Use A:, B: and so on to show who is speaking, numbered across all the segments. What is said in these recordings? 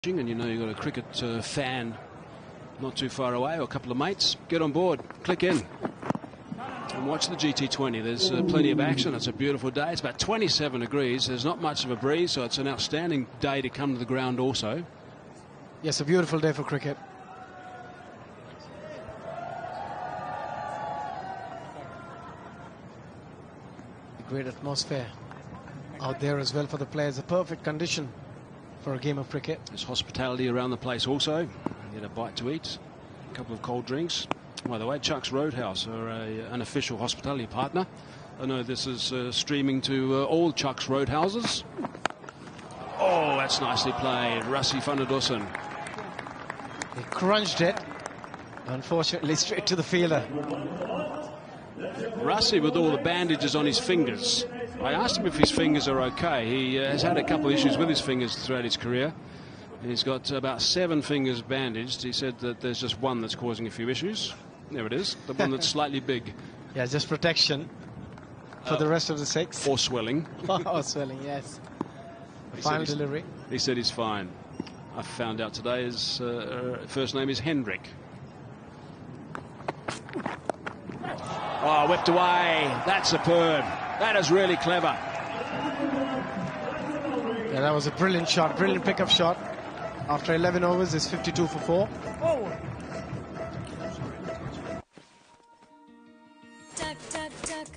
A: And you know you've got a cricket fan not too far away, or a couple of mates, get on board, click in and watch the T20. There's plenty of action. It's a beautiful day. It's about 27 degrees. There's not much of a breeze, so it's an outstanding day to come to the ground also.
B: Yes, a beautiful day for cricket. A great atmosphere out there as well for the players. A perfect condition for a game of cricket.
A: There's hospitality around the place also. Get a bite to eat, a couple of cold drinks. By the way, Chuck's Roadhouse are an official hospitality partner. I know this is streaming to all Chuck's Roadhouses. Oh, that's nicely played. Rassie van der Dussen.
B: He crunched it, unfortunately straight to the fielder.
A: Rassie with all the bandages on his fingers. I asked him if his fingers are okay. He has had a couple of issues with his fingers throughout his career. He's got about 7 fingers bandaged. He said that there's just one that's causing a few issues. There it is, the one that's slightly big.
B: Yeah, just protection for the rest of the 6.
A: Or swelling.
B: Or swelling, yes. The final delivery.
A: He said he's fine. I found out today his first name is Hendrik. Oh, whipped away. That's superb. That is really clever.
B: Yeah, that was a brilliant shot, brilliant pickup shot. After 11 overs, it's 52 for 4. Oh.
C: Tuck, tuck, tuck.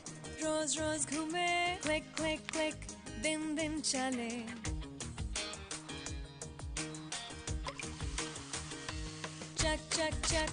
C: Rose, rose, ghume. Click, click, click. Din, din, chale. Chuck, chuck, chuck.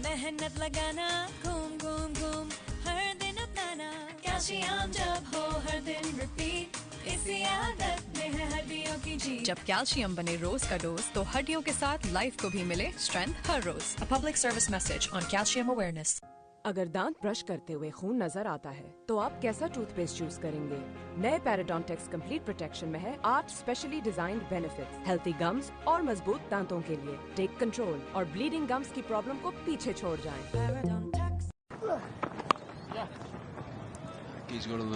C: मेहनत लगाना. घूम, घूम, घूम. हर दिन अपनाना. Calcium जब हो हर दिन रिपीट. इसी आदत में है हड्डियों की जीत.
D: जब कैल्शियम बने रोज का डोज तो हड्डियों के साथ लाइफ को भी मिले स्ट्रेंथ हर रोज. A public service message on calcium awareness.
E: अगर दांत ब्रश करते हुए खून नजर आता है तो आप कैसा टूथपेस्ट चूज करेंगे? नए पैराडोंटेक्स कंप्लीट प्रोटेक्शन में है 8 specially designed benefits healthy gums और मजबूत दांतों के लिए. टेक कंट्रोल और ब्लीडिंग गम्स की प्रॉब्लम को पीछे छोड़ जाएं.
A: He's got on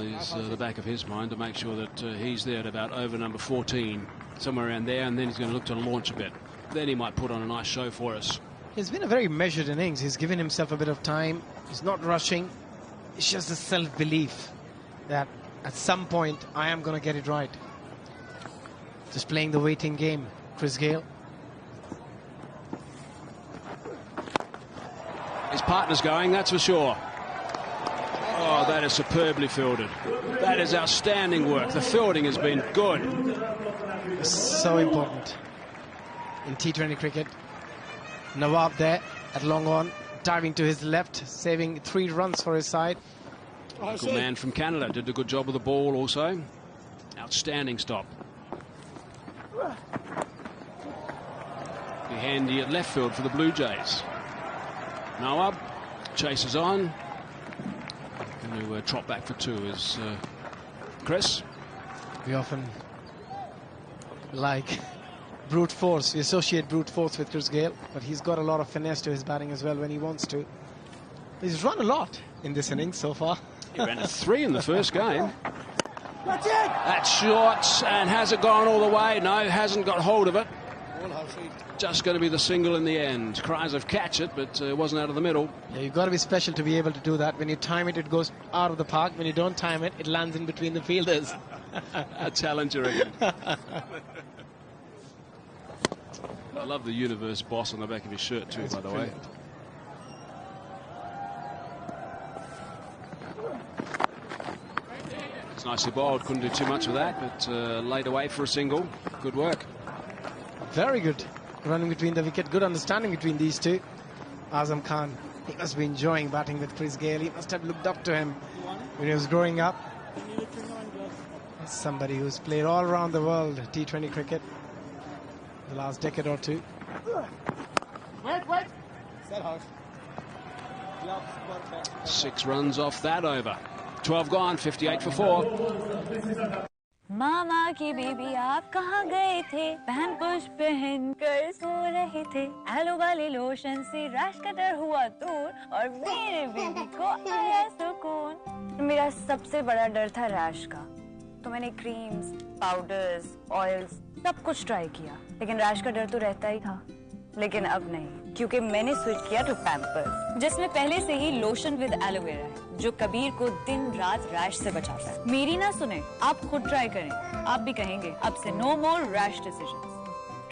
A: the back of his mind to make sure that he's there at about over number 14, somewhere around there, and then he's going to look to launch a bit. Then he might put on a nice show for us.
B: It's been a very measured innings. He's given himself a bit of time. He's not rushing. It's just a self-belief that at some point I am going to get it right. Just playing the waiting game, Chris Gayle.
A: His partner's going, that's for sure. Oh, that is superbly fielded. That is outstanding work. The fielding has been good.
B: It's so important in T20 cricket. Nawab there at long on, diving to his left, saving 3 runs for his side.
A: Local man from Canada did a good job with the ball also. Outstanding stop. Be handy at left field for the Blue Jays. Nawab chases on. Going to trot back for 2 is Chris.
B: We often like brute force. We associate brute force with Chris Gayle, but he's got a lot of finesse to his batting as well when he wants to. He's run a lot in this innings so far.
A: He ran a 3 in the first game. That's it! That's short, and has it gone all the way? No, hasn't got hold of it. Just going to be the single in the end. Cries of catch it, but it wasn't out of the middle.
B: Yeah, you've got to be special to be able to do that. When you time it, it goes out of the park. When you don't time it, it lands in between the fielders.
A: A challenger again. I love the Universe boss on the back of his shirt too, by the way. It's nicely bowled, couldn't do too much with that, but laid away for a single. Good work.
B: Very good running between the wicket, good understanding between these two. Azam Khan, he must be enjoying batting with Chris Gayle. He must have looked up to him when he was growing up. Somebody who's played all around the world T20 cricket the last decade or 2.
F: Wait.
A: 6 runs off that over. 12 gone, 58 for 4.
C: मामा की baby आप कहाँ गए थे? बहन पुष्प पहन कर सो रहे थे. एलो वाली लोशन से रैश कटर हुआ दूर और मेरे बेबी को आया सुकून. मेरा सबसे बड़ा डर था रैश का. तो मैंने क्रीम्स, पाउडर्स, ऑयल्स सब कुछ ट्राई किया, लेकिन रैश का डर तो रहता ही था। लेकिन अब नहीं, क्योंकि मैंने स्विच किया टू पैम्पर्स, जिसमें पहले से ही लोशन विद एलोवेरा है, जो कबीर को दिन रात रैश से बचाता है। मेरी ना सुने, आप खुद ट्राई करें, आप भी कहेंगे अब से नो मोर रैश डिसीजंस।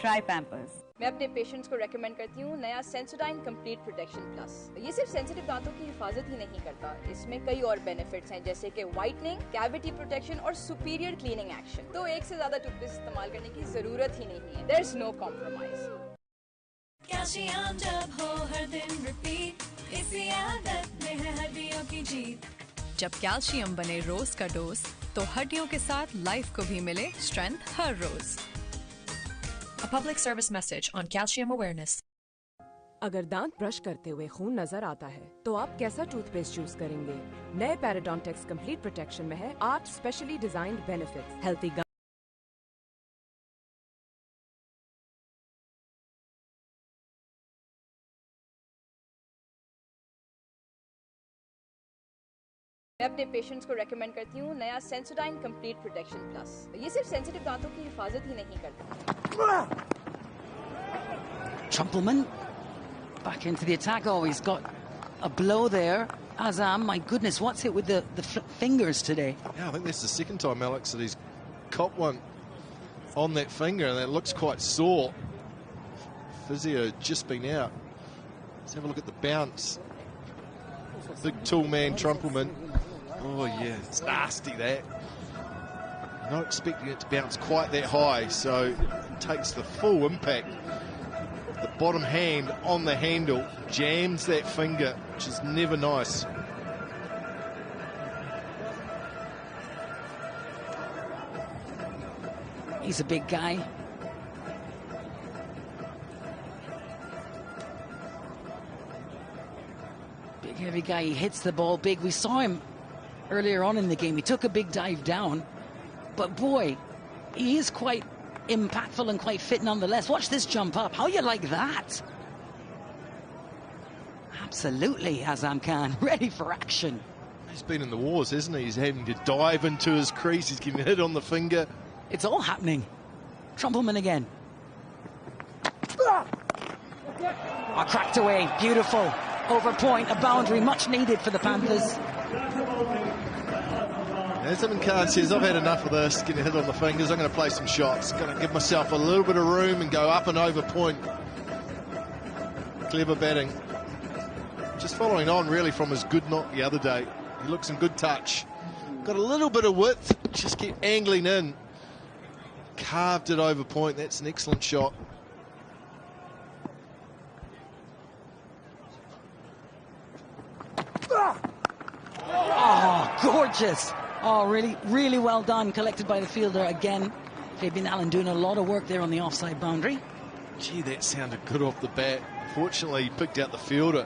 C: Try Pampers.
G: मैं अपने पेशेंट्स को रेकमेंड करती हूँ नया सेंसोडाइन कंप्लीट प्रोटेक्शन प्लस। ये सिर्फ सेंसिटिव दांतों की हिफाजत ही नहीं करता, इसमें कई और बेनिफिट्स हैं, जैसे कि व्हाइटनिंग, कैविटी प्रोटेक्शन और सुपीरियर क्लीनिंग एक्शन। तो एक से ज्यादा टूथपेस्ट इस्तेमाल करने की जरूरत ही नहीं है। There is no compromise.
D: Calcium जब हो हर दिन रिपीट, इसी आदत में है हड्डियों की जीत। जब कैल्शियम बने रोज का डोज, तो हड्डियों के साथ लाइफ को भी मिले स्ट्रेंथ हर रोज। A public service message on calcium awareness.
E: अगर दांत ब्रश करते हुए खून नजर आता है तो आप कैसा टूथपेस्ट चूज करेंगे? नए पैराडोंटेक्स कंप्लीट प्रोटेक्शन में है 8 specially designed benefits, healthy gums.
G: मैं अपने पेशेंट्स को रेकमेंड करती हूँ नया सेंसोडाइन कंप्लीट प्रोटेक्शन प्लस। ये सिर्फ सेंसिटिव दांतों की हिफाजत ही नहीं करता।
H: Trumpelman back into the attack. Oh, he's got a blow there. Azam, my goodness, what's it with the fingers today?
I: Yeah, I think that's the second time, Alex, that he's caught one on that finger, and that looks quite sore. Physio just been out. Let's have a look at the bounce. Big tall man, Trumpelman. Oh, yeah, it's nasty, that. Not expecting it to bounce quite that high, so it takes the full impact. The bottom hand on the handle jams that finger, which is never nice.
H: He's a big guy. Big, heavy guy. He hits the ball big. We saw him earlier on in the game. He took a big dive down. But boy, he is quite impactful and quite fit nonetheless. Watch this jump up. How you like that? Absolutely, Azam Khan, ready for action.
I: He's been in the wars, hasn't he? He's having to dive into his crease. He's getting hit on the finger.
H: It's all happening. Trumpelman again. Oh, cracked away. Beautiful. Over point, a boundary much needed for the Panthers.
I: Azam Khan says, I've had enough of this, getting hit on the fingers. I'm going to play some shots. Going to give myself a little bit of room and go up and over point. Clever batting. Just following on, really, from his good knock the other day. He looks in good touch. Got a little bit of width, just kept angling in. Carved it over point. That's an excellent shot.
H: Oh, gorgeous. Oh, really, really well done. Collected by the fielder again. Fabian Allen doing a lot of work there on the offside boundary.
I: Gee, that sounded good off the bat. Fortunately, he picked out the fielder.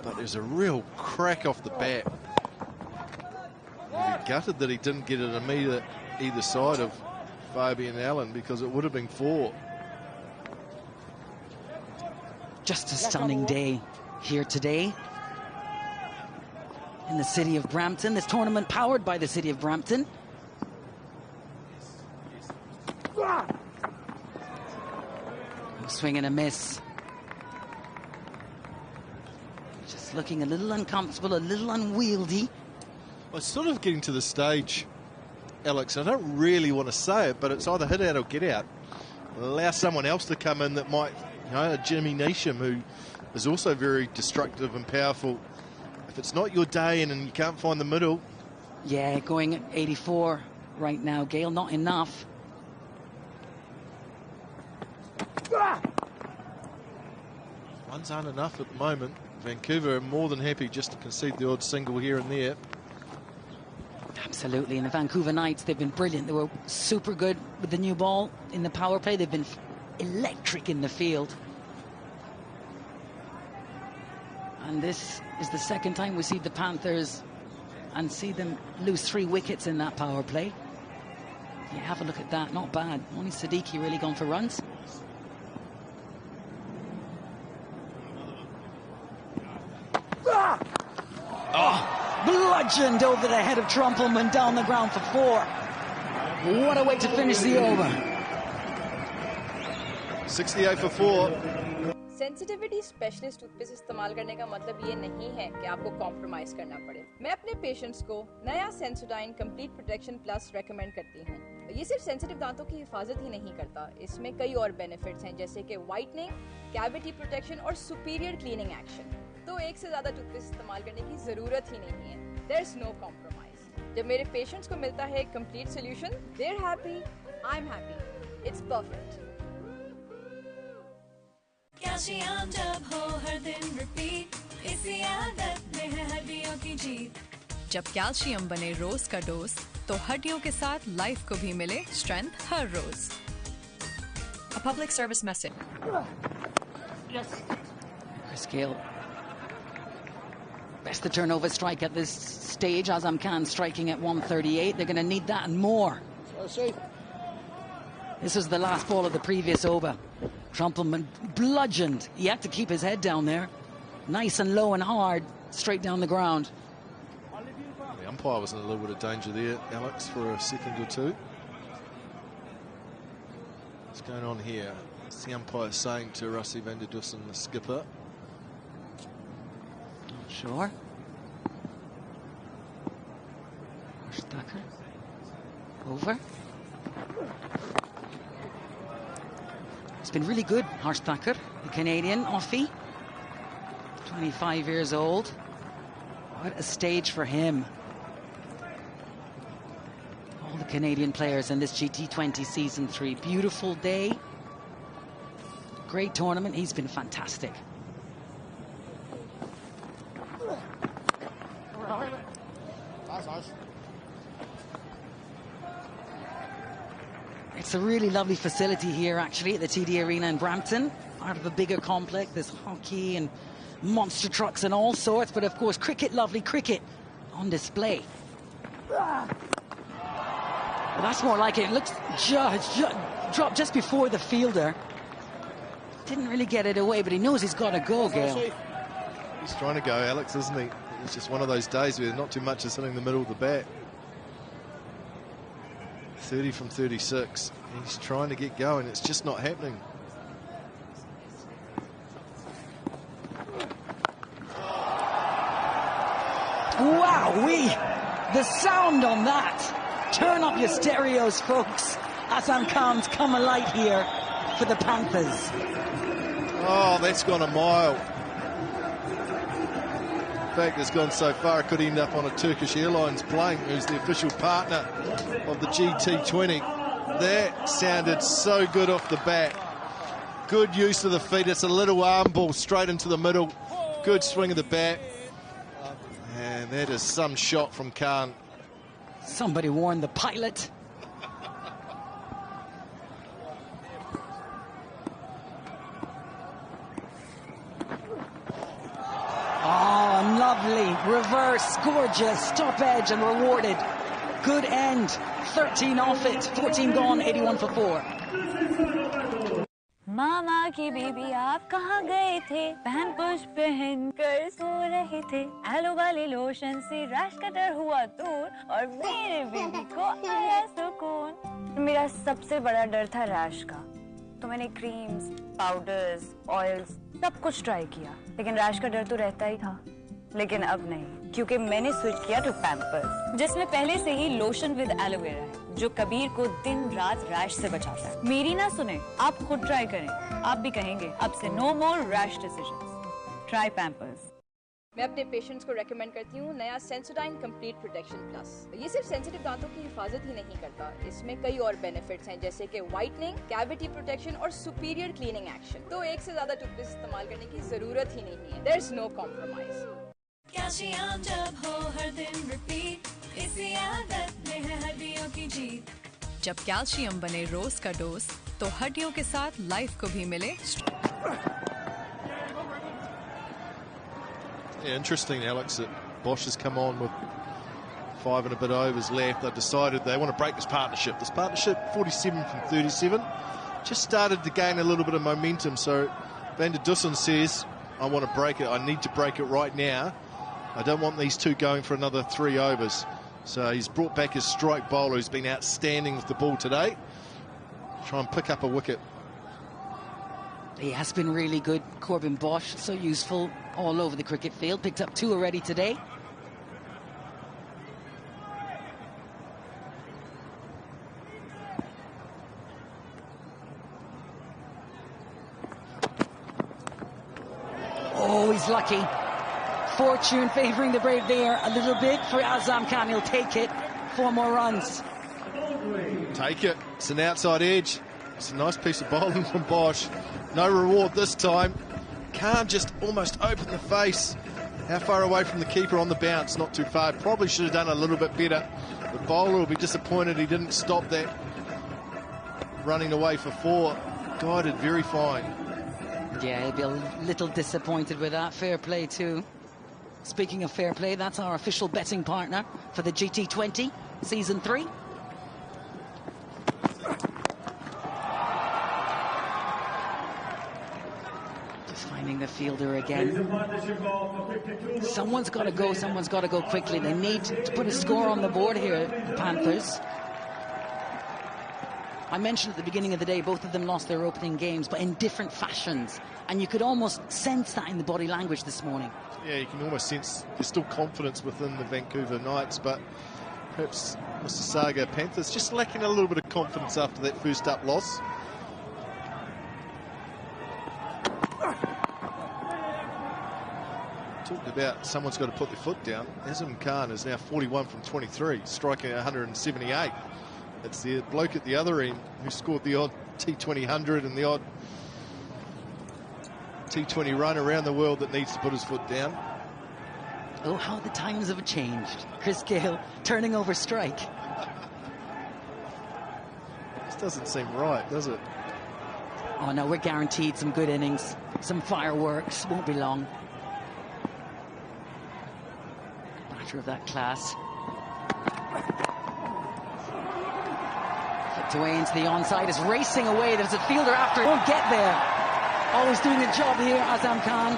I: But there's a real crack off the bat. He'd be gutted that he didn't get it immediate either side of Fabian Allen, because it would have been 4.
H: Just a stunning day here today in the city of Brampton. This tournament powered by the city of Brampton. Swing and a miss. Just looking a little uncomfortable, a little unwieldy.
I: Well, it's sort of getting to the stage, Alex, I don't really want to say it, but it's either hit out or get out. Allow someone else to come in that might, you know, a Jimmy Neesham, who is also very destructive and powerful. If it's not your day and you can't find the middle.
H: Yeah, going at 84 right now, Gayle, not enough.
I: Ones aren't enough at the moment. Vancouver are more than happy just to concede the odd single here and there.
H: Absolutely, and the Vancouver Knights, they've been brilliant. They were super good with the new ball in the power play. They've been electric in the field. And this is the second time we see the Panthers and see them lose 3 wickets in that power play. Yeah, have a look at that, not bad. Only Siddiqui really gone for runs. Oh, bludgeoned over the head of Trumpelman, down the ground for 4. What a way to finish the over.
I: 68 for 4.
G: Sensitivity specialist toothpaste इस्तेमाल करने का मतलब ये नहीं है कि आपको compromise करना पड़े। मैं अपने पेशेंट्स को नया Sensodyne complete protection plus recommend करती हूँ। ये सिर्फ सेंसिटिव दांतों की हिफाजत ही नहीं करता, इसमें कई और बेनिफिट्स हैं जैसे कि व्हाइटनिंग, कैविटी प्रोटेक्शन और सुपीरियर क्लीनिंग एक्शन। तो एक से ज्यादा टूथपेस्ट इस्तेमाल करने की जरूरत ही नहीं है। There is no compromise. जब मेरे पेशेंट्स को मिलता है complete solution, they are happy, I am happy. It's perfect.
D: Calcium जब हो हर दिन रिपीट, इसी आदत में है हड्डियों की जीत। जब कैल्शियम बने रोज का डोज, तो हड्डियों के साथ लाइफ को भी मिले स्ट्रेंथ हर रोज। A public service message.
H: Chris Gayle. Best the turnover strike at this stage. Azam Khan striking at 138. They're going to need that and more. This is the last ball of the previous over. Trumpelman bludgeoned. He had to keep his head down there. Nice and low and hard, straight down the ground.
I: The umpire was in a little bit of danger there, Alex, for a second or two. What's going on here? What's the umpire saying to Rusty van der Dussen, the skipper?
H: Not sure. Stucker. Over. It's been really good, Harsh Thakur, the Canadian offie, 25 years old. What a stage for him. All the Canadian players in this T20 Season 3. Beautiful day. Great tournament. He's been fantastic. It's a really lovely facility here, actually, at the TD Arena in Brampton. Part of a bigger complex. There's hockey and monster trucks and all sorts, but of course, cricket, lovely cricket on display. Well, that's more like it. It looks dropped just before the fielder. Didn't really get it away, but he knows he's got to go, Gayle.
I: He's trying to go, Alex, isn't he? It's just one of those days where not too much is hitting the middle of the bat. 30 from 36. He's trying to get going. It's just not happening.
H: Wowee! The sound on that. Turn up your stereos, folks. Azam Khan's come alight here for the Panthers.
I: Oh, that's gone a mile. In fact, it's gone so far it could end up on a Turkish Airlines plane, who's the official partner of the GT20. That sounded so good off the bat. Good use of the feet. It's a little arm ball straight into the middle. Good swing of the bat. And that is some shot from Khan.
H: Somebody warned the pilot. Oh, lovely. Reverse, gorgeous, top edge and rewarded. Good end. 13 off it, 14 gone, 81 for 4.
C: मामा की baby आप कहाँ गए थे? Pampers पहन कर सो रहे थे। Yellow वाले लोशन से रैश कटर हुआ दूर और मेरे बेबी को आया सुकून। मेरा सबसे बड़ा डर था रैश का, तो मैंने क्रीम्स, पाउडर्स, ऑयल्स सब कुछ ट्राई किया, लेकिन रैश का डर तो रहता ही था। लेकिन अब नहीं, क्योंकि मैंने स्विच किया टू पैम्पर्स, जिसमें पहले से ही लोशन विद एलोवेरा है, जो कबीर को दिन रात रैश से बचाता है। मेरी ना सुने, आप खुद ट्राई करें, आप भी कहेंगे अब से नो मोर रैश डिसीजंस। Try Pampers.
G: मैं अपने पेशेंट्स को रेकमेंड करती हूँ नया सेंसोडाइन कंप्लीट प्रोटेक्शन प्लस। ये सिर्फ सेंसिटिव दांतों की हिफाजत ही नहीं करता, इसमें कई और बेनिफिट्स हैं जैसे कि व्हाइटनिंग, कैविटी प्रोटेक्शन और सुपीरियर क्लीनिंग एक्शन। तो एक से ज्यादा टूथपेस्ट इस्तेमाल करने की जरूरत ही नहीं है। There is no compromise.
D: Calcium जब हो हर दिन रिपीट, इसी आदत में है हड्डियों की जीत। जब कैल्शियम बने रोज का डोज, तो हड्डियों के साथ लाइफ को भी मिले।
I: Yeah, interesting, Alex, that Bosch has come on with 5 and a bit overs left. They've decided they want to break this partnership. This partnership, 47 from 37, just started to gain a little bit of momentum. So Van der Dussen says, I want to break it. I need to break it right now. I don't want these two going for another 3 overs. So he's brought back his strike bowler who's been outstanding with the ball today. Try and pick up a wicket.
H: He has been really good, Corbin Bosch, so useful all over the cricket field. Picked up 2 already today. Oh, he's lucky. Fortune favouring the brave there a little bit for Azam Khan. He'll take it. 4 more runs.
I: Take it. It's an outside edge. It's a nice piece of bowling from Bosch. No reward this time. Khan just almost opened the face. How far away from the keeper on the bounce? Not too far. Probably should have done a little bit better. The bowler will be disappointed he didn't stop that. Running away for 4. Guided very fine.
H: Yeah, he'll be a little disappointed with that. Fair play too. Speaking of fair play, that's our official betting partner for the GT20 Season 3. Just finding the fielder again. Someone's got to go, someone's got to go quickly. They need to put a score on the board here, the Panthers. I mentioned at the beginning of the day, both of them lost their opening games, but in different fashions. And you could almost sense that in the body language this morning.
I: Yeah, you can almost sense there's still confidence within the Vancouver Knights, but perhaps Mississauga Panthers just lacking a little bit of confidence after that first up loss. Talked about someone's got to put their foot down. Azam Khan is now 41 from 23, striking 178. It's the bloke at the other end who scored the odd T20 100 and the odd T20 run around the world that needs to put his foot down.
H: Oh, how the times have changed. Chris Gayle turning over strike.
I: This doesn't seem right, does it?
H: Oh no, we're guaranteed some good innings, some fireworks, won't be long. Batter of that class. Flipped away into the onside, is racing away. There's a fielder after, won't get there. Always doing a job here, Azam Khan.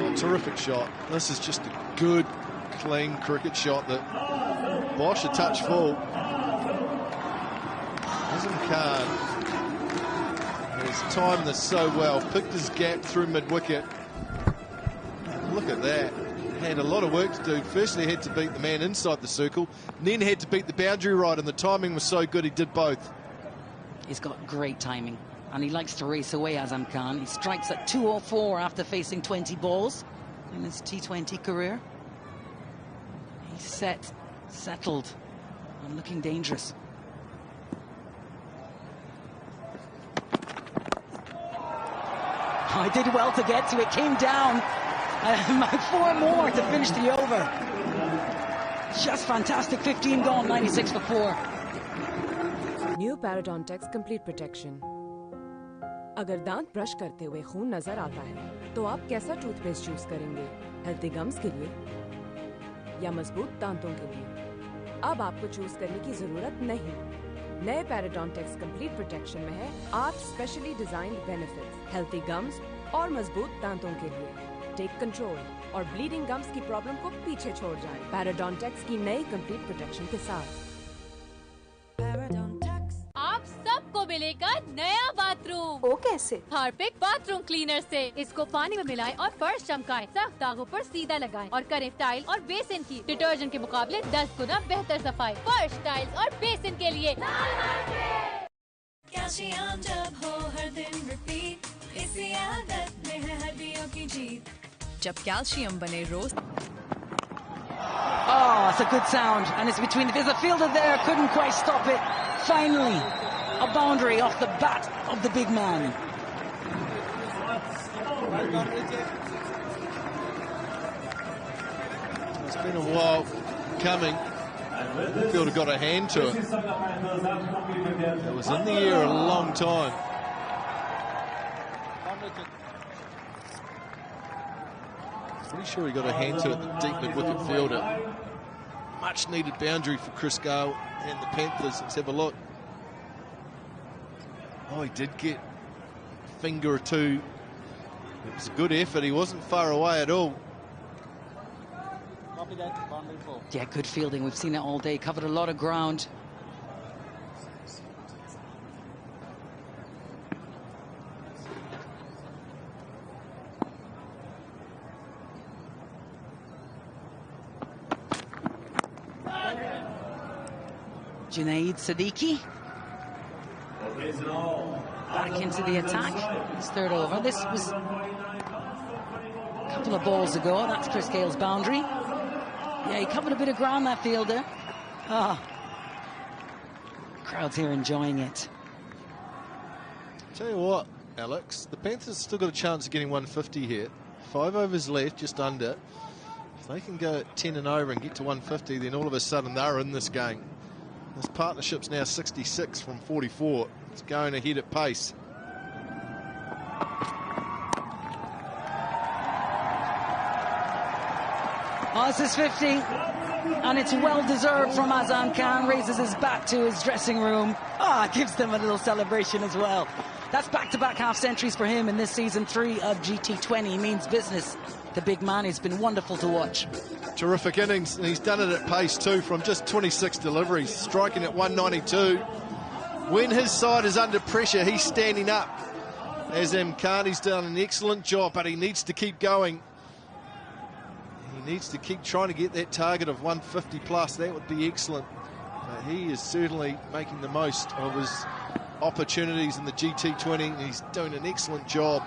I: Oh, terrific shot. This is just a good, clean cricket shot that Bosch a touch full. Azam Khan has timed this so well, picked his gap through mid-wicket. Look at that. Had a lot of work to do. Firstly, had to beat the man inside the circle, and then had to beat the boundary right, and the timing was so good he did both.
H: He's got great timing, and he likes to race away, Azam Khan. He strikes at 204 after facing 20 balls in his T20 career. He's set, settled, and looking dangerous. I did well to get to it, came down. 4 more to finish the over. Just fantastic, 15 gone, 96 for 4.
E: New Parodontax complete protection. अगर दांत brush करते हुए खून नजर आता है तो आप कैसा टूथपेस्ट चूज करेंगे? हेल्थी गम्स के लिए या मजबूत दांतों के लिए? अब आपको चूज करने की जरूरत नहीं। नए पैराडोंटेक्स कंप्लीट प्रोटेक्शन में है 8 specially designed benefits healthy gums और मजबूत दांतों के लिए। टेक कंट्रोल और ब्लीडिंग गम्स की प्रॉब्लम को पीछे छोड़ जाएं पैराडोंटेक्स की नई कंप्लीट प्रोटेक्शन के साथ।
J: आप सबको मिलेगा नया बाथरूम।
K: वो कैसे?
J: हार्पिक बाथरूम क्लीनर से। इसको पानी में मिलाएं और फर्श चमकाएं, सख्त दागों पर सीधा लगाएं और करें टाइल और बेसिन की डिटर्जेंट के मुकाबले 10 गुना बेहतर सफाई। फर्श, टाइल्स और बेसिन के लिए
D: कैल्शियम जब हो हर दिन रिपीट, इसी आदत में है हड्डियों की जीत। जब कैल्शियम बने रोज।
H: Oh, it's a good sound, and it's between. There's a fielder there, couldn't quite stop it. Finally, a boundary off the bat of the big man.
I: It's been a while coming. The fielder got a hand to it. It was in the air a long time. Pretty sure he got a hand to it, the deep mid-wicket fielder. Much needed boundary for Chris Gayle and the Panthers. Let's have a look. Oh, he did get a finger or two. It was a good effort. He wasn't far away at all.
H: Yeah, good fielding. We've seen it all day. Covered a lot of ground. Junaid Siddiqui back into the attack. His third over. This was a couple of balls ago. That's Chris Gayle's boundary. Yeah, he covered a bit of ground, that fielder. Crowd's here enjoying it.
I: Tell you what, Alex, the Panthers still got a chance of getting 150 here. 5 overs left, just under. If they can go 10 and over and get to 150, then all of a sudden they're in this game. This partnership's now 66 from 44. It's going ahead at pace.
H: Oh, this is 50, and it's well-deserved from Azam Khan. Raises his bat to his dressing room. Gives them a little celebration as well. That's back-to-back half-centuries for him in this season 3 of GT20. Means business. The big man has been wonderful to watch.
I: Terrific innings, and he's done it at pace too from just 26 deliveries, striking at 192. When his side is under pressure, he's standing up. Azam Khan, he's done an excellent job, but he needs to keep going. He needs to keep trying to get that target of 150 plus. That would be excellent. He is certainly making the most of his opportunities in the GT20, and he's doing an excellent job.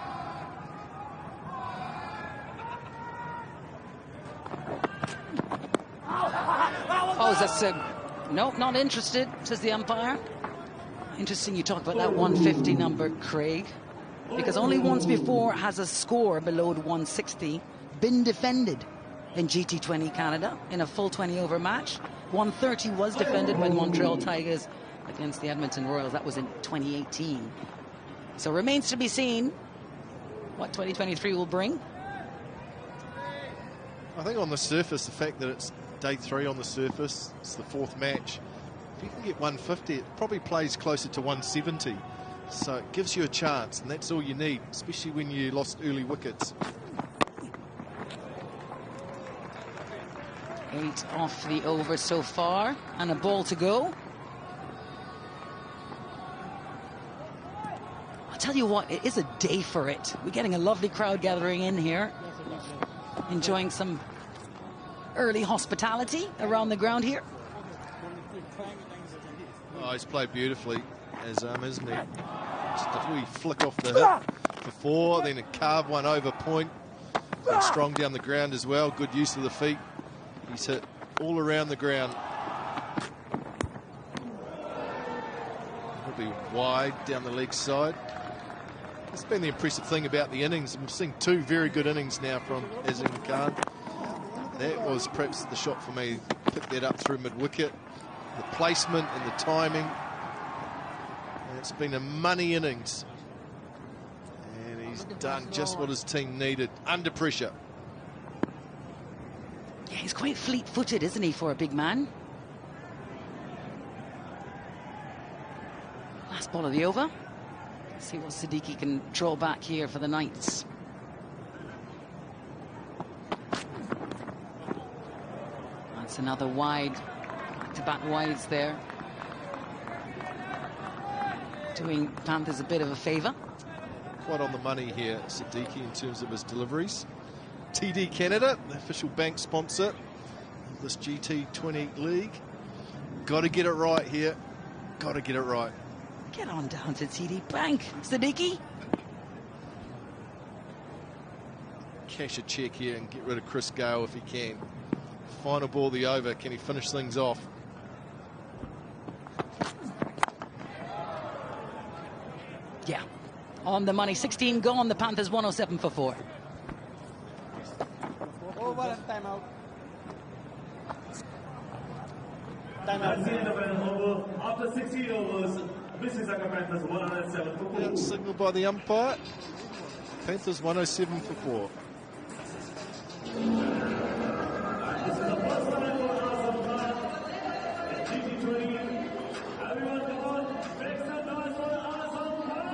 H: Oh, that's nope, not interested, says the umpire. Interesting you talk about that 150 number, Craig, because only once before has a score below 160 been defended in GT20 Canada in a full 20-over match. 130 was defended by the Montreal Tigers against the Edmonton Royals. That was in 2018. So remains to be seen what 2023 will bring.
I: I think on the surface, the fact that it's day 3 on the surface, it's the 4th match. If you can get 150, it probably plays closer to 170. So it gives you a chance, and that's all you need, especially when you lost early wickets.
H: 8 off the over so far, and a ball to go. I'll tell you what, it is a day for it. We're getting a lovely crowd gathering in here, enjoying some early hospitality around the ground here.
I: Oh, he's played beautifully, Azam, isn't he? Just a wee flick off the hip for 4, then a carve one over point. And strong down the ground as well, good use of the feet. He's hit all around the ground. It'll be wide down the leg side. That's been the impressive thing about the innings. I'm seeing 2 very good innings now from Azam Khan. That was perhaps the shot for me. Picked that up through mid-wicket. The placement and the timing. And it's been a money innings. And he's done just what his team needed under pressure.
H: Yeah, he's quite fleet-footed, isn't he, for a big man? Last ball of the over. Let's see what Siddiqui can draw back here for the Knights. That's another wide, back-to-back wides there. Doing Panthers a bit of a favour.
I: Quite on the money here, Siddiqui, in terms of his deliveries. TD Canada, the official bank sponsor of this GT20 league. Got to get it right here. Got to get it right.
H: Get on down to TD Bank, Siddiqui.
I: Cash a check here and get rid of Chris Gayle if he can. Final ball of the over. Can he finish things off?
H: Yeah, on the money. 16 gone. The Panthers 107 for 4.
F: Over and time out. Time out. That's the end of an over. After 16 overs, Mississauga Panthers 107 for 4.
I: Signal by the umpire. Panthers 107 for 4.
F: This is the first time for Azam Khan in GT20. Everyone come on, make some noise for Azam Khan!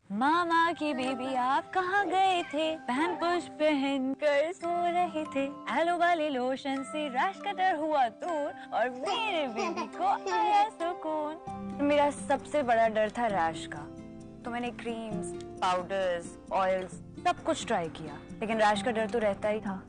C: मामा की baby आप कहाँ गए थे? बहन पुष्प पहन कर सो रहे थे, एलो वाले लोशन से रैश कटर हुआ दूर और मेरे बेबी को आया सुकून। मेरा सबसे बड़ा डर था रैश का, तो मैंने क्रीम्स, पाउडर्स, ऑयल्स सब कुछ ट्राई किया, लेकिन रैश का डर तो रहता ही था।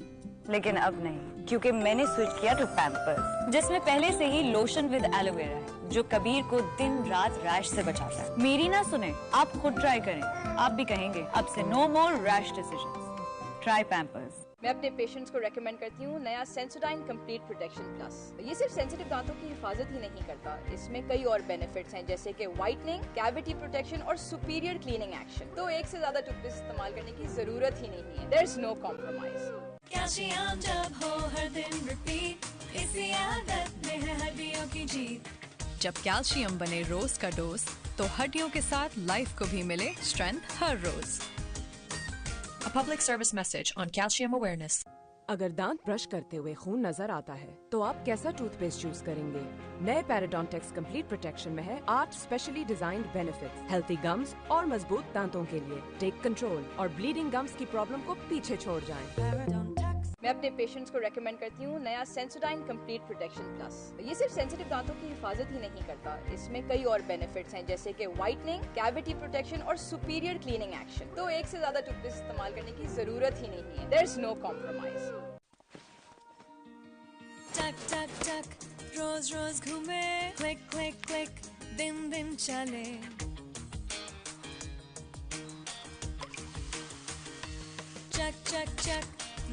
C: लेकिन अब नहीं, क्योंकि मैंने स्विच किया टू पैम्पर्स, जिसमें पहले से ही लोशन विद एलोवेरा है, जो कबीर को दिन रात रैश से बचाता है। मेरी ना सुने, आप खुद ट्राई करें, आप भी कहेंगे अब से नो मोर रैश डिसीजंस। Try Pampers.
G: मैं अपने पेशेंट्स को रेकमेंड करती हूँ नया सेंसोडाइन कंप्लीट प्रोटेक्शन प्लस। ये सिर्फ सेंसिटिव दांतों की हिफाजत ही नहीं करता, इसमें कई और बेनिफिट्स हैं, जैसे कि व्हाइटनिंग, कैविटी प्रोटेक्शन और सुपीरियर क्लीनिंग एक्शन। तो एक से ज्यादा टूथपेस्ट इस्तेमाल करने की जरूरत ही नहीं है। There is no compromise.
D: Calcium जब हो हर दिन रिपीट, इसी आदत में है हड्डियों की जीत। जब कैल्शियम बने रोज का डोज, तो हड्डियों के साथ लाइफ को भी मिले स्ट्रेंथ हर रोज। A public service message on calcium awareness.
E: अगर दांत ब्रश करते हुए खून नजर आता है तो आप कैसा टूथपेस्ट चूज करेंगे? नए पैराडोंटेक्स कंप्लीट प्रोटेक्शन में है 8 specially designed benefits healthy gums और मजबूत दांतों के लिए। टेक कंट्रोल और ब्लीडिंग गम्स की प्रॉब्लम को पीछे छोड़ जाएं।
G: मैं अपने पेशेंट्स को रेकमेंड करती हूँ नया सेंसोडाइन कंप्लीट प्रोटेक्शन प्लस। ये सिर्फ सेंसिटिव दांतों की हिफाजत ही नहीं करता, इसमें कई और बेनिफिट्स हैं, जैसे कि व्हाइटनिंग, कैविटी प्रोटेक्शन और सुपीरियर क्लीनिंग एक्शन। तो एक से ज्यादा टूथपेस्ट इस्तेमाल करने की जरूरत ही नहीं है। There is no compromise.
D: टक टक टक रोज रोज घूमे, क्लिक क्लिक क्लिक दिन दिन चले। चक चक चक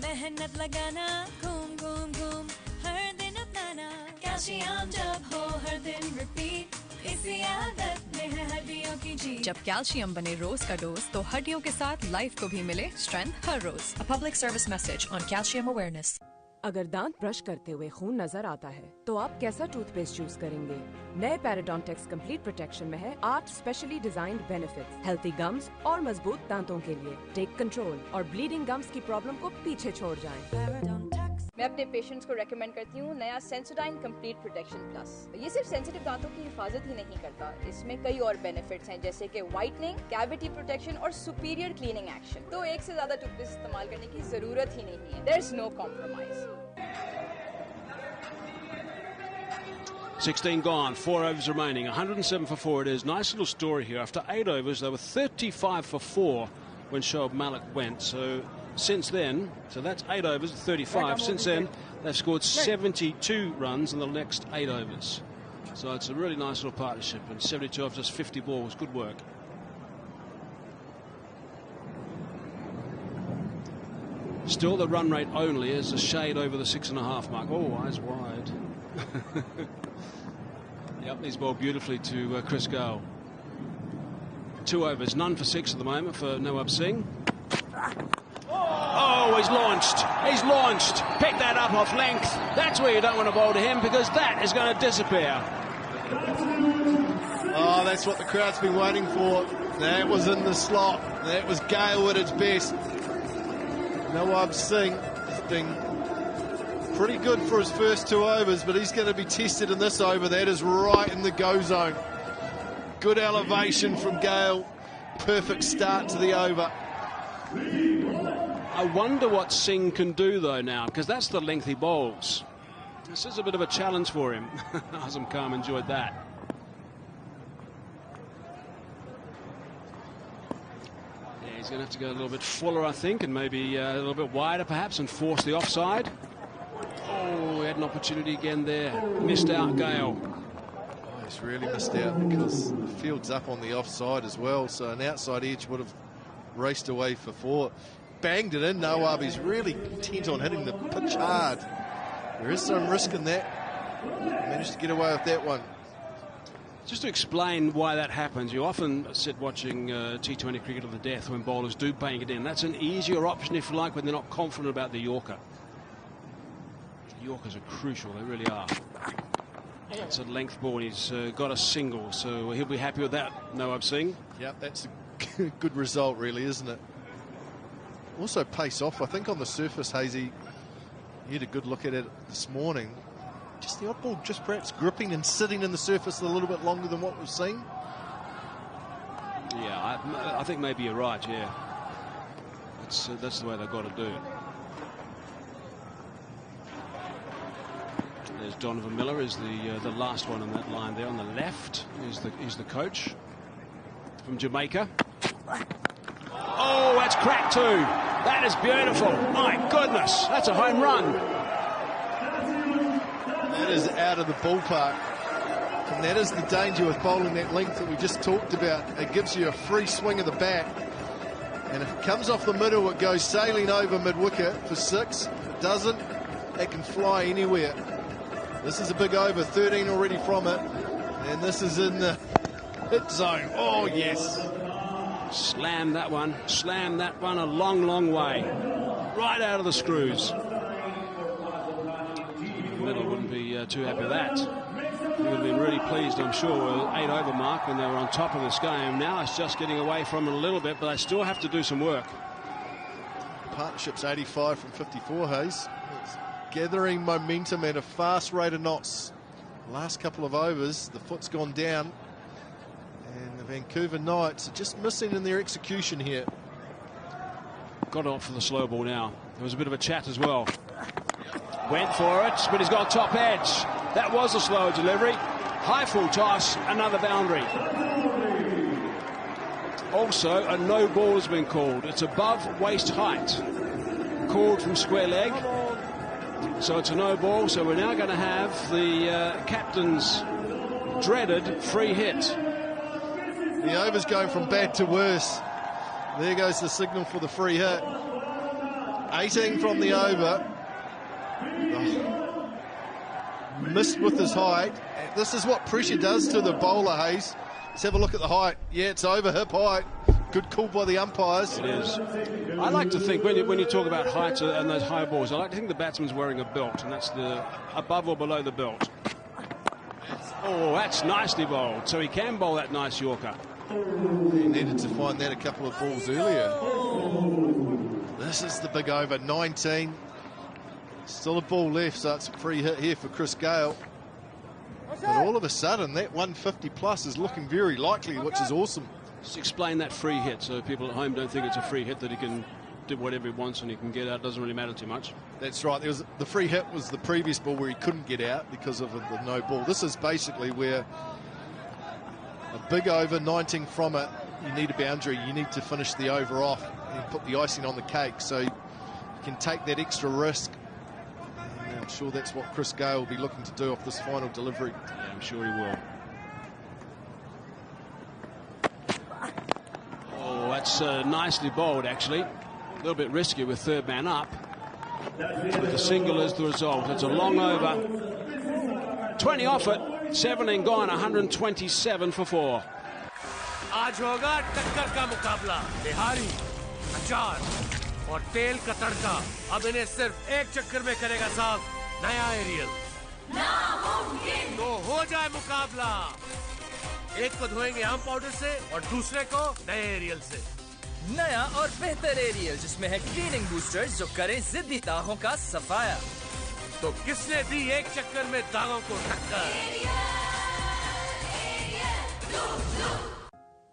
D: मेहनत लगाना, घूम घूम घूम हर दिन अपनाना। कैल्शियम जब हो हर दिन रिपीट, इसी आदत में है हड्डियों की जीत। जब कैल्शियम बने रोज का डोज, तो हड्डियों के साथ लाइफ को भी मिले स्ट्रेंथ हर रोज। A public service message on calcium awareness.
E: अगर दांत ब्रश करते हुए खून नजर आता है तो आप कैसा टूथपेस्ट चूज करेंगे? नए पैराडोंटेक्स कंप्लीट प्रोटेक्शन में है 8 specially designed benefits healthy gums और मजबूत दांतों के लिए। टेक कंट्रोल और ब्लीडिंग गम्स की प्रॉब्लम को पीछे छोड़ जाएं।
G: मैं अपने पेशेंट्स को रेकमेंड करती हूँ नया सेंसोडाइन कंप्लीट प्रोटेक्शन प्लस। ये सिर्फ सेंसिटिव दांतों की हिफाजत ही नहीं करता, इसमें कई और बेनिफिट्स हैं, जैसे कि व्हाइटनिंग, कैविटी प्रोटेक्शन और सुपीरियर क्लीनिंग एक्शन। तो एक से ज्यादा टूथपेस्ट इस्तेमाल करने की जरूरत ही नहीं है। There is no compromise.
A: 16 gone, 4 overs remaining, 107 for 4 it is. Nice little story here. After 8 overs, they were 35 for 4 when Shoaib Malik went. So since then, so that's 8 overs, 35. Since then, they've scored 72 runs in the next 8 overs. So it's a really nice little partnership. And 72 off just 50 balls. Good work. Still the run rate only is a shade over the 6.5 mark. Oh, eyes wide. Yep, he's bowled beautifully to Chris Gayle. 2 overs, none for 6 at the moment for Nawab Singh. Oh, he's launched. He's launched. Pick that up off length. That's where you don't want to bowl to him, because that is going to disappear.
I: Oh, that's what the crowd's been waiting for. That was in the slot. That was Gayle at its best. Nawab Singh has been pretty good for his first 2 overs, but he's going to be tested in this over. That is right in the go zone. Good elevation from Gayle. Perfect start to the over.
A: I wonder what Singh can do though now, because that's the length he bowls. This is a bit of a challenge for him. Azam Khan enjoyed that. Yeah, he's going to have to go a little bit fuller, I think, and maybe a little bit wider perhaps, and force the offside. Oh, he had an opportunity again there. Missed out, Gayle.
I: Oh, he's really missed out because the field's up on the offside as well, so an outside edge would have raced away for 4. Banged it in. Nawab, he's really intent on hitting the pitch hard. There is some risk in that. Managed to get away with that one.
A: Just to explain why that happens, you often sit watching T20 cricket of the death when bowlers do bang it in. That's an easier option, if you like, when they're not confident about the Yorker. Yorkers are crucial, they really are. It's a length ball, he's got a single, so he'll be happy with that, Nawab Singh.
I: Yep, that's a good result, really, isn't it? Also pace off, I think, on the surface, Hazy. You had a good look at it this morning. Just the odd ball, just perhaps gripping and sitting in the surface a little bit longer than what we've seen.
A: Yeah, I think maybe you're right, yeah. That's the way they've got to do it. There's Donovan Miller, is the last one on that line there on the left. He's the coach from Jamaica. Oh, that's cracked too. That is beautiful. My goodness, that's a home run.
I: That is out of the ballpark. And that is the danger with bowling that length that we just talked about. It gives you a free swing of the bat. And if it comes off the middle, it goes sailing over mid-wicket for 6. If it doesn't, it can fly anywhere. This is a big over, 13 already from it. And this is in the hit zone. Oh, yes.
A: Slam that one a long, long way. Right out of the screws. Little wouldn't be too happy with that. He would have been really pleased, I'm sure, with an 8-over mark when they were on top of this game. Now it's just getting away from it a little bit, but they still have to do some work.
I: Partnership's 85 from 54, Hayes. It's gathering momentum at a fast rate of knots. Last couple of overs, the foot's gone down. And the Vancouver Knights are just missing in their execution here.
A: Got off for the slow ball now. There was a bit of a chat as well. Went for it, but he's got top edge. That was a slow delivery. High full toss, another boundary. Also, a no ball has been called. It's above waist height. Called from square leg. So it's a no ball. So we're now going to have the captain's dreaded free hit.
I: The over's going from bad to worse. There goes the signal for the free hit. 18 from the over. Oh. Missed with his height. This is what pressure does to the bowler, Hayes. Let's have a look at the height. Yeah, it's over hip height. Good call by the umpires.
A: It is. I like to think when you talk about height and those high balls, I like to think the batsman's wearing a belt, and that's the above or below the belt. Oh, that's nicely bowled. So he can bowl that nice Yorker.
I: He needed to find that a couple of balls earlier. This is the big over, 19. Still a ball left, so it's a free hit here for Chris Gayle. But all of a sudden, that 150 plus is looking very likely, which is awesome.
A: Just explain that free hit so people at home don't think it's a free hit, that he can do whatever he wants and he can get out. It doesn't really matter too much.
I: That's right. The free hit was the previous ball where he couldn't get out because of the no ball. This is basically where a big over, 19 from it, you need a boundary. You need to finish the over off and put the icing on the cake so you can take that extra risk. And I'm sure that's what Chris Gayle will be looking to do off this final delivery.
A: Yeah, I'm sure he will. Oh, that's nicely bowled, actually. A little bit risky with third man up. With a single as the result. It's a long over. 20 off it. 17 gone. 127 for 4.
F: आज होगा टक्कर का मुकाबला बिहारी अचार और तेल का तड़का अब इन्हें सिर्फ एक चक्कर में करेगा साहब नया एरियल नामुमकिन तो हो जाए मुकाबला एक को धोएंगे आम पाउडर से और दूसरे को नए एरियल से
K: नया और बेहतर एरियल जिसमें है क्लीनिंग बूस्टर्स जो करें जिद्दी दागों का सफाया
F: तो किसने दी एक चक्कर में दागों को टक्कर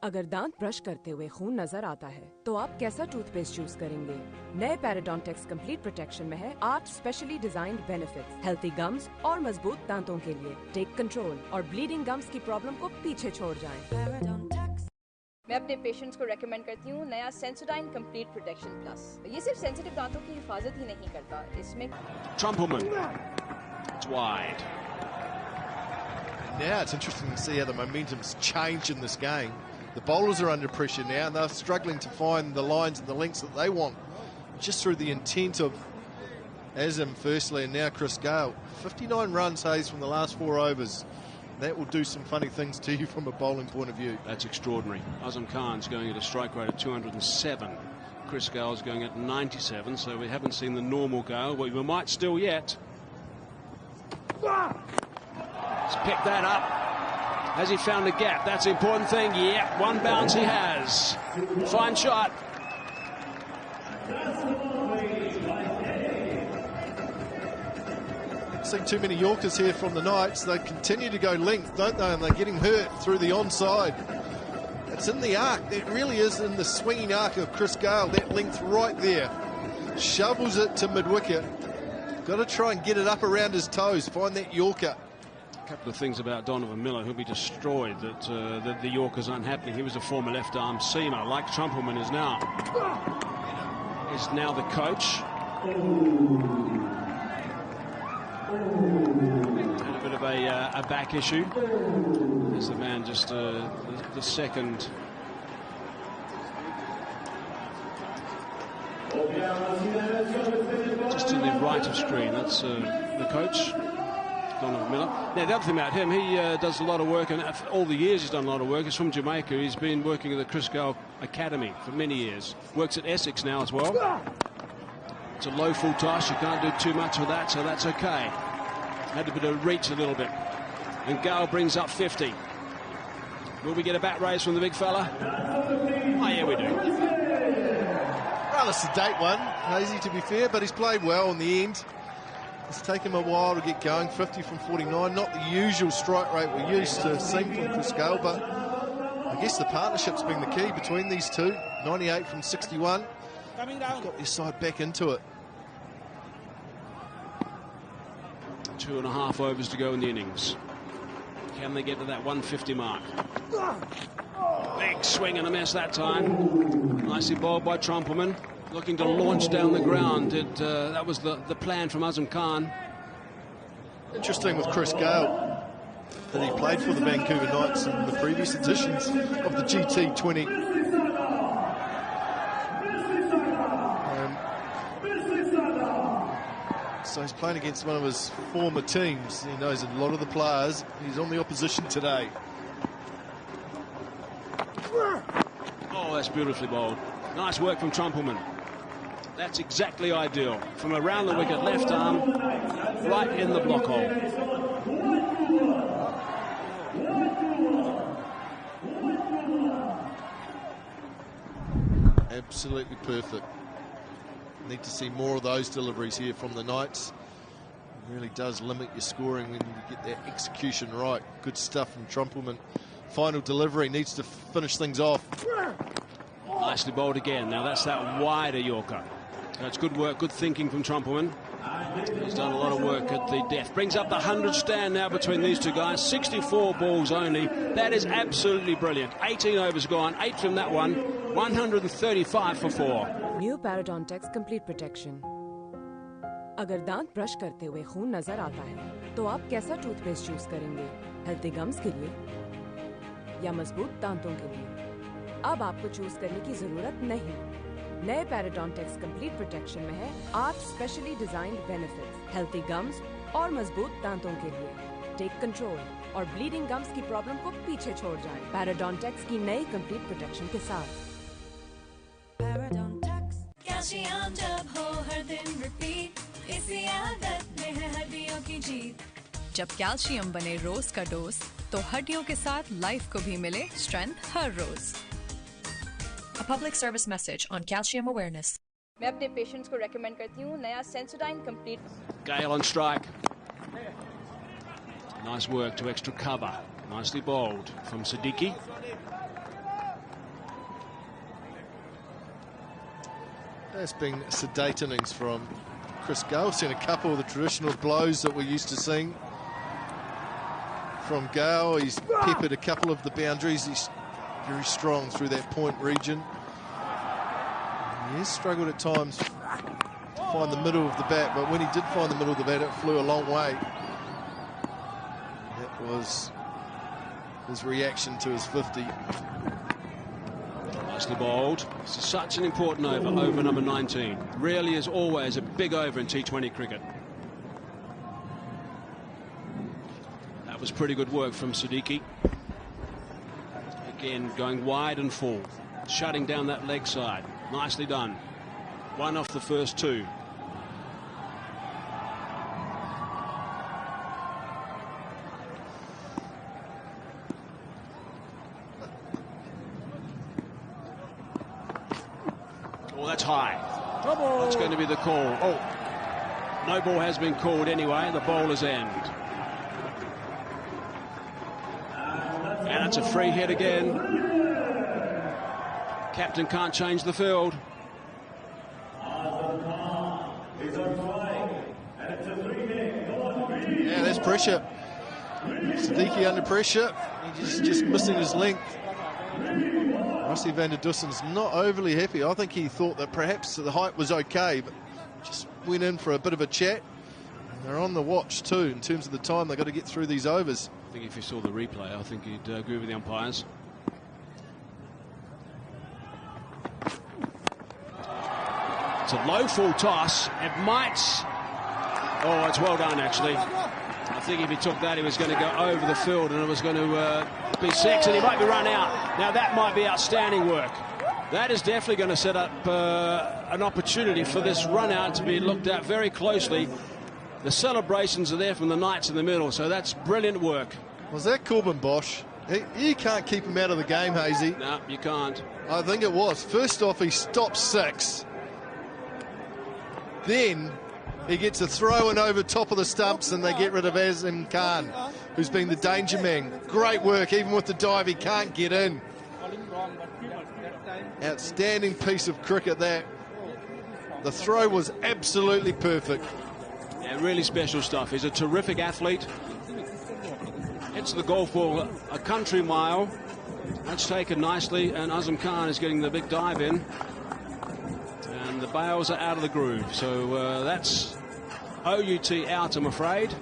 E: अगर दांत ब्रश करते हुए खून नजर आता है तो आप कैसा टूथपेस्ट चूज करेंगे? नए पैराडोंटेक्स कंप्लीट प्रोटेक्शन में है 8 specially designed benefits healthy gums और मजबूत दांतों के लिए। टेक कंट्रोल और ब्लीडिंग गम्स की प्रॉब्लम को पीछे छोड़ जाएं।
G: मैं अपने पेशेंट्स को रेकमेंड करती हूँ नया सेंसोडाइन कंप्लीट प्रोटेक्शन प्लस। ये सिर्फ सेंसिटिव दांतों की हिफाजत ही नहीं करता, इसमें
A: Trumpelman. It's wide.
I: Now it's interesting to see how the momentum's changed in this game. The bowlers are under pressure now, and they're struggling to find the lines and the lengths that they want. Just through the intent of Azam firstly, and now Chris Gayle. 59 runs, Hayes, from the last 4 overs. That will do some funny things to you from a bowling point of view.
A: That's extraordinary. Azam Khan's going at a strike rate of 207. Chris Gayle's going at 97, so we haven't seen the normal Gayle. Well, we might still yet. Let's pick that up. Has he found a gap? That's the important thing. Yeah, one bounce he has. Fine shot.
I: Seeing too many Yorkers here from the Knights. They continue to go length, don't they? And they're getting hurt through the onside. It's in the arc. It really is in the swinging arc of Chris Gayle. That length right there. Shovels it to mid-wicket. Got to try and get it up around his toes. Find that Yorker.
A: A couple of things about Donovan Miller. He'll be destroyed that the Yorker's unhappy. He was a former left-arm seamer, like Trumpelman is now. Is now the coach. Had a bit of a back issue. As the man just the second. Just to the right of screen. That's the coach, Donovan Miller. Now, the other thing about him, he does a lot of work, and all the years he's done a lot of work. He's from Jamaica. He's been working at the Chris Gayle Academy for many years. Works at Essex now as well. It's a low full toss. You can't do too much with that, so that's okay. Had a bit of reach a little bit. And Gayle brings up 50. Will we get a bat raise from the big fella? Oh, yeah, we do.
I: Rather sedate one, Hazy, to be fair, but he's played well in the end. It's taken him a while to get going. 50 from 49, not the usual strike rate we're used to seeing from Chris Gayle, but I guess the partnership's been the key between these two. 98 from 61. They've got their side back into it.
A: 2.5 overs to go in the innings. Can they get to that 150 mark? Big swing and a miss that time. Nicely bowled by Trumpelman. Looking to launch down the ground. That was the plan from Azam Khan.
I: Interesting with Chris Gayle that he played for the Vancouver Knights in the previous editions of the T20. So he's playing against one of his former teams. He knows a lot of the players. He's on the opposition today.
A: Oh, that's beautifully bowled. Nice work from Trumpelman. That's exactly ideal. From around the wicket, left arm, right in the block hole.
I: Absolutely perfect. Need to see more of those deliveries here from the Knights. It really does limit your scoring when you get that execution right. Good stuff from Trumpelman. Final delivery needs to finish things off.
A: Nicely bowled again. Now that's that wider Yorker. That's good work, good thinking from Trumpelman. He's done a lot of work at the death. Brings up the 100 stand now between these two guys. 64 balls only. That is absolutely brilliant. 18 overs gone, 8 from that one. 135 for 4.
E: New Parodontax complete protection. अगर दांत brush करते हुए खून नजर आता है तो आप कैसा टूथपेस्ट चूज करेंगे? हेल्थी गम्स के लिए या मजबूत दांतों के लिए? अब आपको चूज करने की जरूरत नहीं। नए पैराडोंटेक्स कंप्लीट प्रोटेक्शन में है 8 specially designed benefits healthy gums और मजबूत दांतों के लिए। टेक कंट्रोल और ब्लीडिंग गम्स की प्रॉब्लम को पीछे छोड़ जाएं पैराडोंटेक्स की नई कंप्लीट प्रोटेक्शन के साथ।
D: कैल्शियम जब हो हर दिन रिपीट, इसी आदत में है हड्डियों की जीत। जब कैल्शियम बने रोज का डोज, तो हड्डियों के साथ लाइफ को भी मिले स्ट्रेंथ हर रोज। A public service message on calcium awareness.
G: मैं अपने पेशेंट्स को रेकमेंड करती हूँ नया Sensodyne complete.
A: Gayle on strike. Nice work to extra cover. Nicely bowled from Siddiqui.
I: That's been sedate innings from Chris Gayle. Seen a couple of the traditional blows that we're used to seeing from Gayle. He's peppered a couple of the boundaries. He's very strong through that point region. He has struggled at times to find the middle of the bat, but when he did find the middle of the bat, it flew a long way. That was his reaction to his 50.
A: Nicely bowled. This is such an important over number 19. Really is always a big over in T20 cricket. That was pretty good work from Siddiqui. Again, going wide and full, shutting down that leg side. Nicely done. One off the first two. Oh, that's high. What's going to be the call? Oh, no ball has been called anyway. The bowler's end. And it's a free hit again. Captain can't change the field.
I: Yeah, there's pressure. Siddiqui under pressure. He's just missing his length. Rusty van der Dussen's not overly happy. I think he thought that perhaps the height was okay, but just went in for a bit of a chat. And they're on the watch too in terms of the time they've got to get through these overs.
A: I think if you saw the replay, I think you'd agree with the umpires. It's a low full toss. It might... Oh, it's well done, actually. I think if he took that, he was going to go over the field and it was going to be six, and he might be run out. Now, that might be outstanding work. That is definitely going to set up an opportunity for this run out to be looked at very closely. The celebrations are there from the Knights in the middle, so that's brilliant work.
I: Was that Corbin Bosch? You can't keep him out of the game, Hazy.
A: No, you can't.
I: I think it was. First off, he stopped six. Then he gets a throw in over top of the stumps and they get rid of Azam Khan, who's been the danger man. Great work, even with the dive, he can't get in. Outstanding piece of cricket that. The throw was absolutely perfect.
A: Yeah, really special stuff. He's a terrific athlete. Hits the golf ball a country mile. That's taken nicely, and Azam Khan is getting the big dive in. And the bails are out of the groove. So that's OUT out, I'm afraid.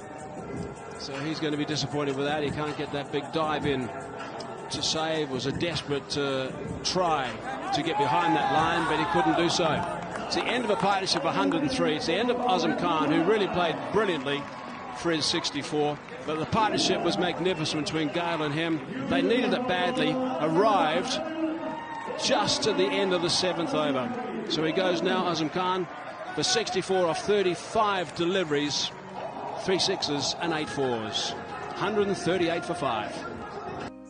A: So he's going to be disappointed with that. He can't get that big dive in to save. It was a desperate try to get behind that line, but he couldn't do so. It's the end of a partnership of 103. It's the end of Azam Khan, who really played brilliantly for his 64. But the partnership was magnificent between Gayle and him. They needed it badly. Arrived just at the end of the 7th over. So he goes now, Azam Khan, for 64 off 35 deliveries, 3 sixes and 8 fours. 138 for 5.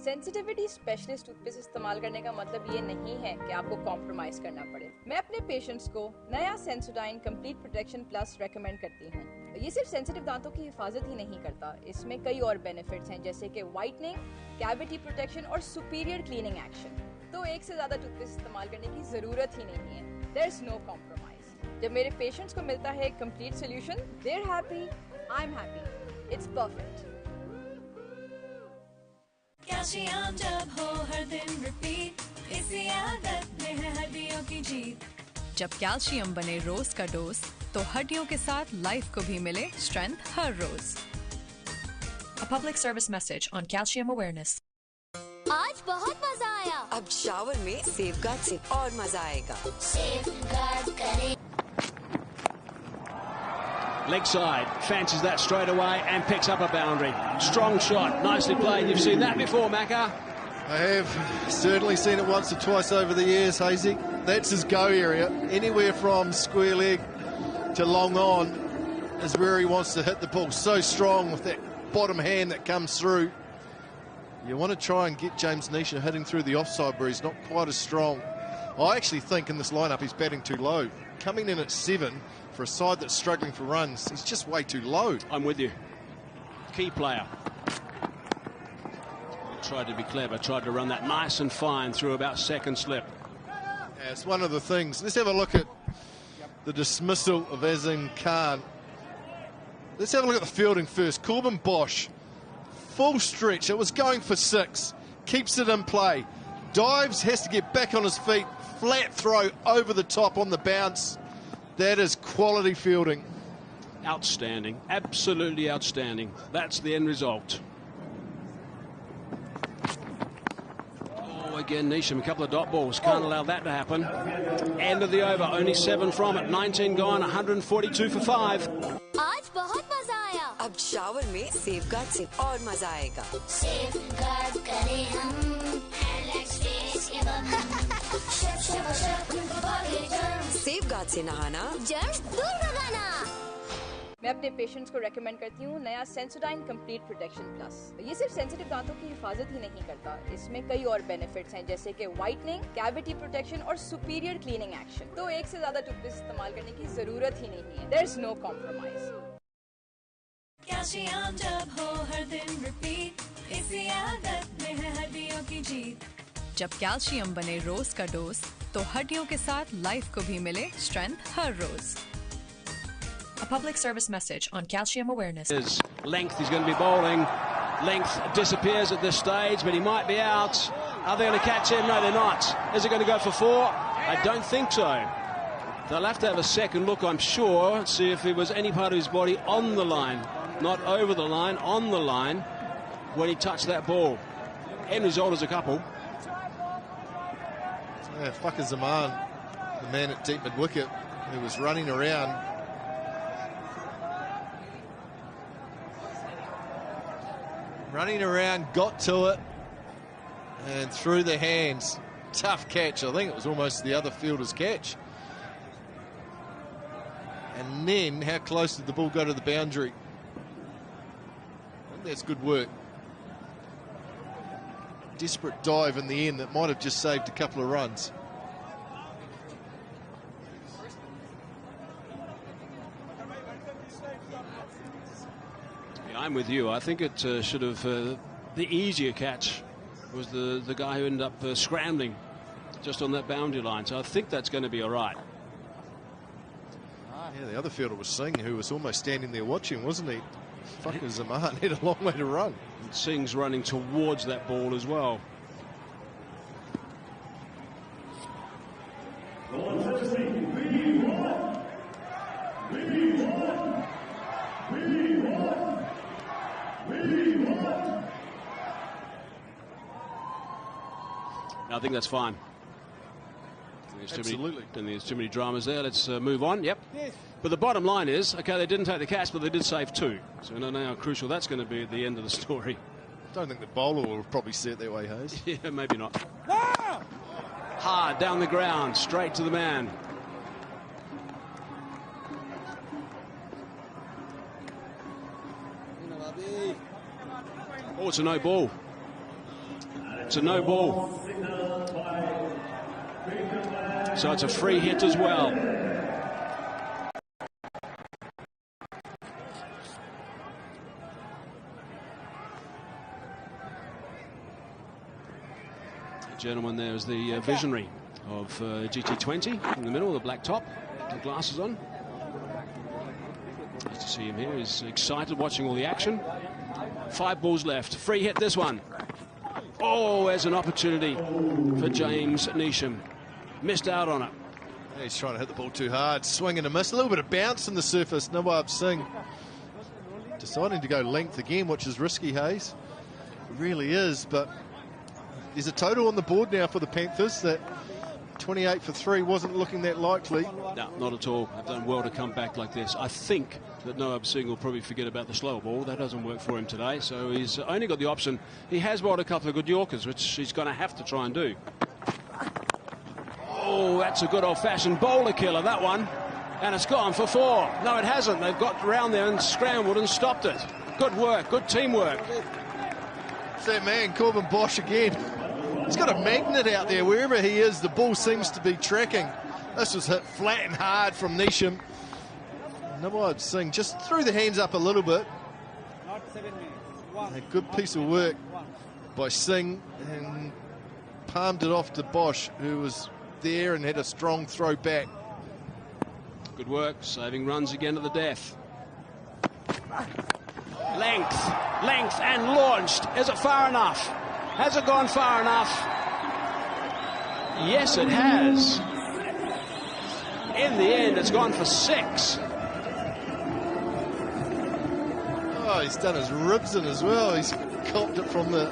G: Sensitivity specialist toothpaste इस्तेमाल करने का मतलब ये नहीं है कि आपको compromise करना पड़े। मैं अपने पेशेंट्स को नया Sensodyne complete protection plus recommend करती हूँ। ये सिर्फ सेंसिटिव दांतों की हिफाजत ही नहीं करता, इसमें कई और बेनिफिट्स हैं जैसे कि वाइटनिंग, कैविटी प्रोटेक्शन और सुपीरियर क्लीनिंग एक्शन। तो एक से ज्यादा टूथपेस्ट इस्तेमाल करने की जरूरत ही नहीं है। There is no compromise. जब मेरे पेशेंट्स को मिलता है complete solution, they are happy, I am happy. It's perfect.
D: Calcium जब हो हर दिन रिपीट, इसी आदत में है हड्डियों की जीत। जब कैल्शियम बने रोज का डोज, तो हड्डियों के साथ लाइफ को भी मिले स्ट्रेंथ हर रोज। A public service message on calcium awareness.
L: आज बहुत मजा आया। अब शावर में सेफगार्ड से और मजा आएगा। सेफगार्ड करें।
A: Leg side, fancies that straight away and picks up a boundary. Strong shot, nicely played. You've seen that before, Macca?
I: I have certainly seen it once or twice over the years, Hazy. That's his go area. Anywhere from square leg to long on is where he wants to hit the ball. So strong with that bottom hand that comes through. You want to try and get James Nisha hitting through the offside where he's not quite as strong. I actually think in this lineup he's batting too low. Coming in at 7 for a side that's struggling for runs, he's just way too low.
A: I'm with you. Key player. Tried to be clever, tried to run that nice and fine through about second slip.
I: Yeah, it's one of the things. Let's have a look at the dismissal of Azam Khan. Let's have a look at the fielding first. Corbin Bosch, full stretch. It was going for 6. Keeps it in play. Dives, has to get back on his feet. Flat throw over the top on the bounce. That is quality fielding.
A: Outstanding. Absolutely outstanding. That's the end result. Oh, again, Neesham, a couple of dot balls. Can't allow that to happen. End of the over. Only 7 from it. 19 gone. 142 for 5.
L: आज बहुत मजा आया। अब shower में safeguard से और मजा आएगा। सेफगार्ड करें हम। सेफगार्ड से नहाना, जर्म्स दूर भगाना।
G: मैं अपने पेशेंट्स को रेकमेंड करती हूँ नया सेंसोडाइन कंप्लीट प्रोटेक्शन प्लस। ये सिर्फ सेंसिटिव दांतों की हिफाजत ही नहीं करता, इसमें कई और बेनिफिट्स हैं जैसे कि वाइटनिंग, कैविटी प्रोटेक्शन और सुपीरियर क्लीनिंग एक्शन। तो एक से ज्यादा टूथपेस्ट इस्तेमाल करने की जरूरत ही नहीं है। There is no compromise.
D: Calcium जब हो हर दिन रिपीट, इसी आदत में है हड्डियों की जीत। जब कैल्शियम बने रोज का डोज, तो हड्डियों के साथ लाइफ को भी मिले स्ट्रेंथ हर रोज। A public service message on calcium awareness.
A: His length, he's going to be bowling. Length disappears at this stage, but he might be out. Are they going to catch him? No, they're not. Is it going to go for 4? I don't think so. They'll have to have a second look, I'm sure, see if there was any part of his body on the line, not over the line, on the line, when he touched that ball. End result is a couple.
I: Yeah, Fucker Zaman, the man at deep mid-wicket, who was running around. Got to it, and through the hands. Tough catch. I think it was almost the other fielder's catch. And then, how close did the ball go to the boundary? I think that's good work. Desperate dive in the end that might have just saved a couple of runs.
A: Yeah, I'm with you. I think it should have... the easier catch was the guy who ended up scrambling just on that boundary line. So I think that's going to be all right.
I: Yeah, the other fielder was Singh, who was almost standing there watching, wasn't he? Fucker Zaman had a long way to run.
A: And Singh's running towards that ball as well. I think that's fine.
I: Absolutely.
A: There's too many dramas there. Let's move on. Yep. Yes. But the bottom line is, okay, they didn't take the catch, but they did save 2. So we don't know how crucial that's going to be at the end of the story.
I: I don't think the bowler will probably see it that way, Hayes.
A: Yeah, maybe not. Hard down the ground, straight to the man. Oh, it's a no ball. It's a no ball. So it's a free hit as well. The gentleman there is the visionary of GT20 in the middle, the black top, the glasses on. Nice to see him here. He's excited watching all the action. 5 balls left. Free hit this one. Oh, there's an opportunity for James Neesham. Missed out on it.
I: Yeah, he's trying to hit the ball too hard. Swing and a miss. A little bit of bounce in the surface. Nawab Singh deciding to go length again, which is risky, Hayes. It really is, but there's a total on the board now for the Panthers that 28 for 3 wasn't looking that likely.
A: No, not at all. They've done well to come back like this. I think that Nawab Singh will probably forget about the slower ball. That doesn't work for him today, so he's only got the option. He has bowled a couple of good Yorkers, which he's going to have to try and do. Oh, that's a good old-fashioned bowler killer, that one. And it's gone for 4. No, it hasn't. They've got around there and scrambled and stopped it. Good work, good teamwork.
I: It's that man, Corbin Bosch, again. He's got a magnet out there. Wherever he is, the ball seems to be tracking. This was hit flat and hard from Neesham. Nawab Singh just threw the hands up a little bit. A good piece of work by Singh, and palmed it off to Bosch, who was there and had a strong throw back.
A: Good work, saving runs again to the death. Length and launched. Is it far enough? Has it gone far enough? Yes, it has. In the end, it's gone for 6.
I: Oh, he's done his ribs in as well. He's copped it from the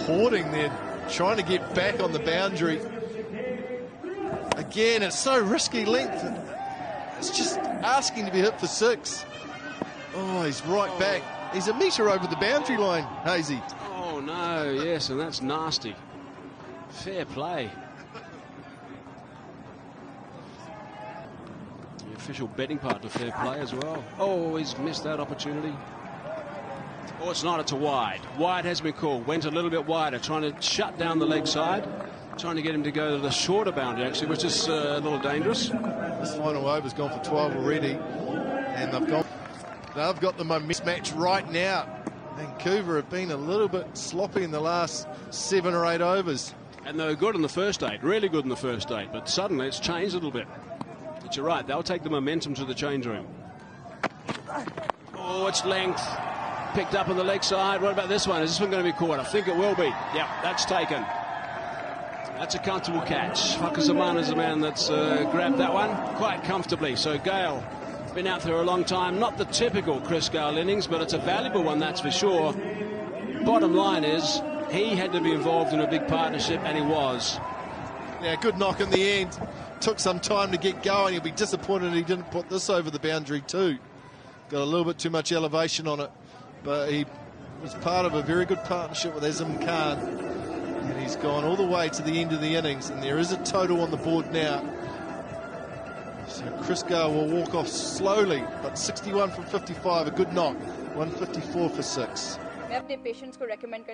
I: hoarding there, trying to get back on the boundary. Again, it's so risky length. It's just asking to be hit for 6. Oh, he's right back. He's a metre over the boundary line, Hazy.
A: Oh, no, yes, and that's nasty. Fair play. The official betting partner, fair play as well. Oh, he's missed that opportunity. Oh, it's not, it's a wide. Wide has been called. Went a little bit wider, trying to shut down the leg side. Trying to get him to go to the shorter boundary, actually, which is a little dangerous.
I: This final over's gone for 12 already, and they've got the momentum match right now. Vancouver have been a little bit sloppy in the last 7 or 8 overs.
A: And they were good in the first 8, really good in the first 8, but suddenly it's changed a little bit. But you're right, they'll take the momentum to the change room. Oh, it's length. Picked up on the leg side. What about this one? Is this one going to be caught? I think it will be. Yeah, that's taken. That's a comfortable catch. Whakasaman is the man that's grabbed that one quite comfortably. So Gayle, been out there a long time. Not the typical Chris Gayle innings, but it's a valuable one, that's for sure. Bottom line is, he had to be involved in a big partnership, and he was.
I: Yeah, good knock in the end. Took some time to get going. He'll be disappointed he didn't put this over the boundary too. Got a little bit too much elevation on it, but he was part of a very good partnership with Azam Khan, and he's gone all the way to the end of the innings, and there is a total on the board now. So Chris Gayle will walk off slowly, but 61 from 55, a good knock. 154 for 6.
G: मैं अपने patients को recommend